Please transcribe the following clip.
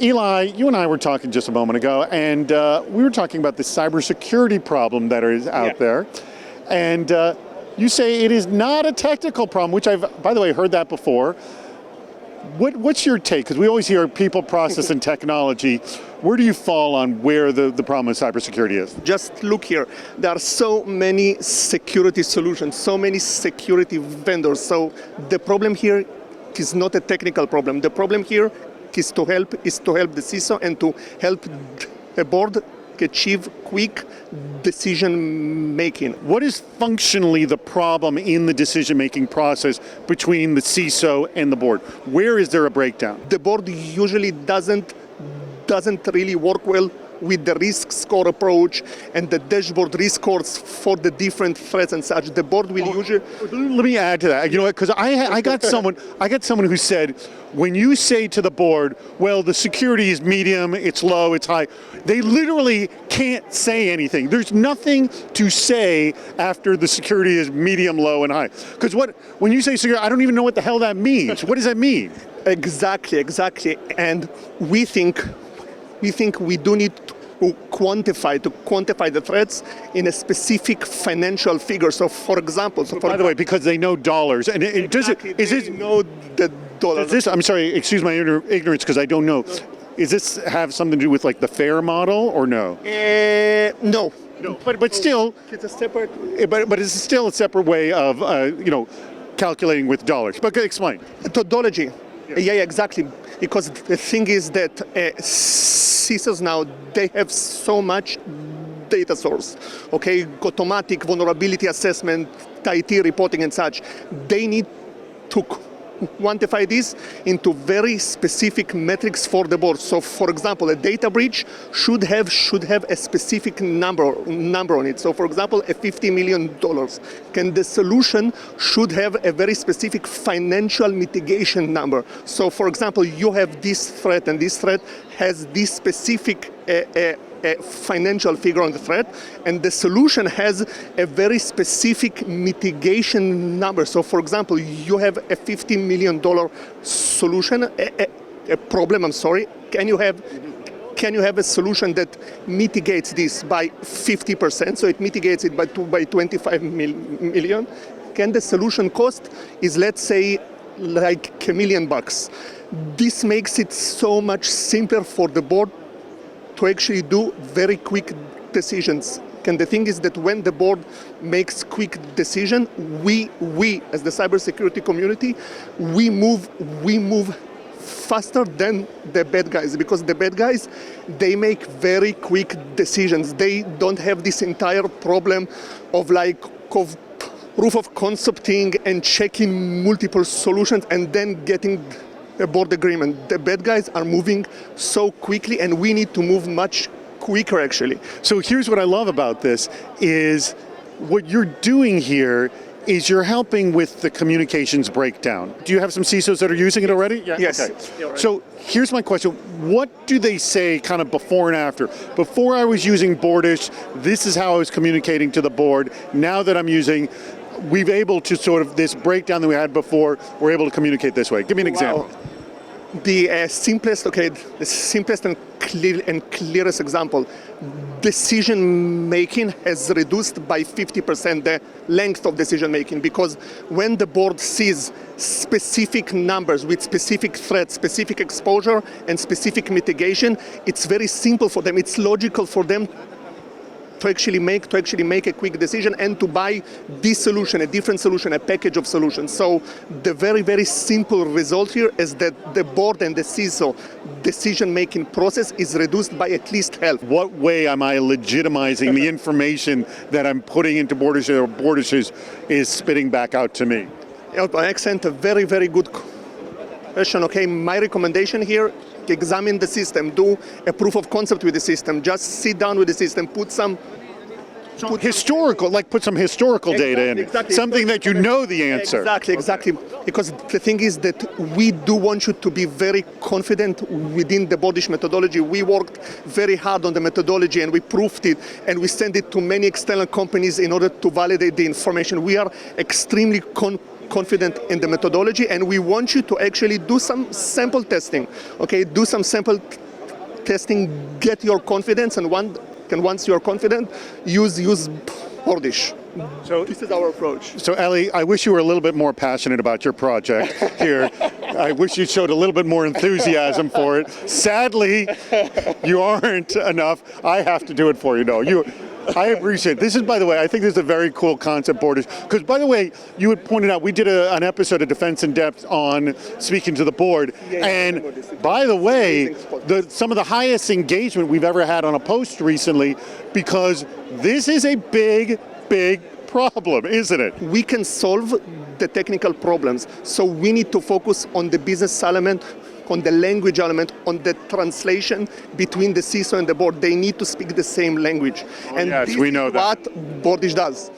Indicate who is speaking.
Speaker 1: Eli, you and I were talking just a moment ago, and we were talking about the cybersecurity problem that is out there. And you say it is not a technical problem, which I've, by the way, heard that before. What's your take? Because we always hear people, process, and technology. Where do you fall on where the problem with cybersecurity is?
Speaker 2: Just look here. There are so many security solutions, so many security vendors. So the problem here is not a technical problem. The problem here is to help the CISO and to help the board achieve quick decision making.
Speaker 1: What is functionally the problem in the decision making process between the CISO and the board? Where is there a breakdown?
Speaker 2: The board usually doesn't really work well with the risk score approach and the dashboard risk scores for the different threats and such. The board will usually...
Speaker 1: Let me add to that. You know what, because I got someone who said, when you say to the board, well, the security is medium, it's low, it's high, they literally can't say anything. There's nothing to say after the security is medium, low, and high. Because when you say security, I don't even know what the hell that means. What does that mean?
Speaker 2: Exactly. And we think we do need to quantify the threats in a specific financial figure. So, for example,
Speaker 1: by the way, because they know dollars, and
Speaker 2: know the dollars.
Speaker 1: I'm sorry, excuse my ignorance, because I don't know. Is this have something to do with like the FAIR model or no?
Speaker 2: No.
Speaker 1: But still,
Speaker 2: it's a separate.
Speaker 1: But it's still a separate way of calculating with dollars. But explain.
Speaker 2: Tautology. Yeah, exactly. Because the thing is that CISOs now, they have so much data source, okay? Automatic vulnerability assessment, IT reporting and such. They need to quantify this into very specific metrics for the board. So, for example, a data breach should have a specific number on it. So, for example, a $50 million. And the solution should have a very specific financial mitigation number. So, for example, you have this threat, and this threat has this specific financial figure on the threat, and the solution has a very specific mitigation number. So, for example, you have a $50 million solution, a problem, Can you have a solution that mitigates this by 50%? So it mitigates it by 25 million. Can the solution cost is, let's say, like $1 million? This makes it so much simpler for the board to actually do very quick decisions. And the thing is that when the board makes quick decision, we as the cybersecurity community, we move faster than the bad guys, because the bad guys, they make very quick decisions. They don't have this entire problem of proof of concepting and checking multiple solutions and then getting a board agreement. The bad guys are moving so quickly, and we need to move much quicker, actually.
Speaker 1: So here's what I love about this is what you're doing here is you're helping with the communications breakdown. Do you have some CISOs that are using it already?
Speaker 2: Yeah. Yes.
Speaker 1: Okay. So here's my question. What do they say kind of before and after? Before I was using Boardish, this is how I was communicating to the board. Now that I'm using, we've able to sort of this breakdown that we had before, we're able to communicate this way. Give me an example.
Speaker 2: The simplest and clearest example, decision making has reduced by 50% the length of decision making, because when the board sees specific numbers with specific threats, specific exposure, and specific mitigation, it's very simple for them. It's logical for them to actually make a quick decision and to buy this solution, a different solution, a package of solutions. So the very, very simple result here is that the board and the CISO decision-making process is reduced by at least half.
Speaker 1: What way am I legitimizing the information that I'm putting into Boardish or Boardish is spitting back out to me?
Speaker 2: Excellent, a very, very good question. Okay, my recommendation here, examine the system, do a proof of concept with the system, just sit down with the system, put some
Speaker 1: historical data in,
Speaker 2: exactly.
Speaker 1: Something that you know the answer.
Speaker 2: Exactly. Because the thing is that we do want you to be very confident within the Boardish methodology. We worked very hard on the methodology and we proved it, and we sent it to many external companies in order to validate the information. We are extremely confident in the methodology, and we want you to actually do some sample testing. Okay, do some sample testing, get your confidence, and once you're confident, use Boardish. So this is our approach.
Speaker 1: So Eli, I wish you were a little bit more passionate about your project here. I wish you showed a little bit more enthusiasm for it. Sadly, you aren't enough. I have to do it for you. No, I appreciate it. This is, by the way, I think this is a very cool concept, Boardish, because, by the way, you had pointed out, we did an episode of Defense in Depth on speaking to the board, and by the way, some of the highest engagement we've ever had on a post recently, because this is a big problem, isn't it?
Speaker 2: We can solve the technical problems, so we need to focus on the business element, on the language element, on the translation between the CISO and the board. They need to speak the same language.
Speaker 1: Oh, and yes, we know
Speaker 2: what Boardish does.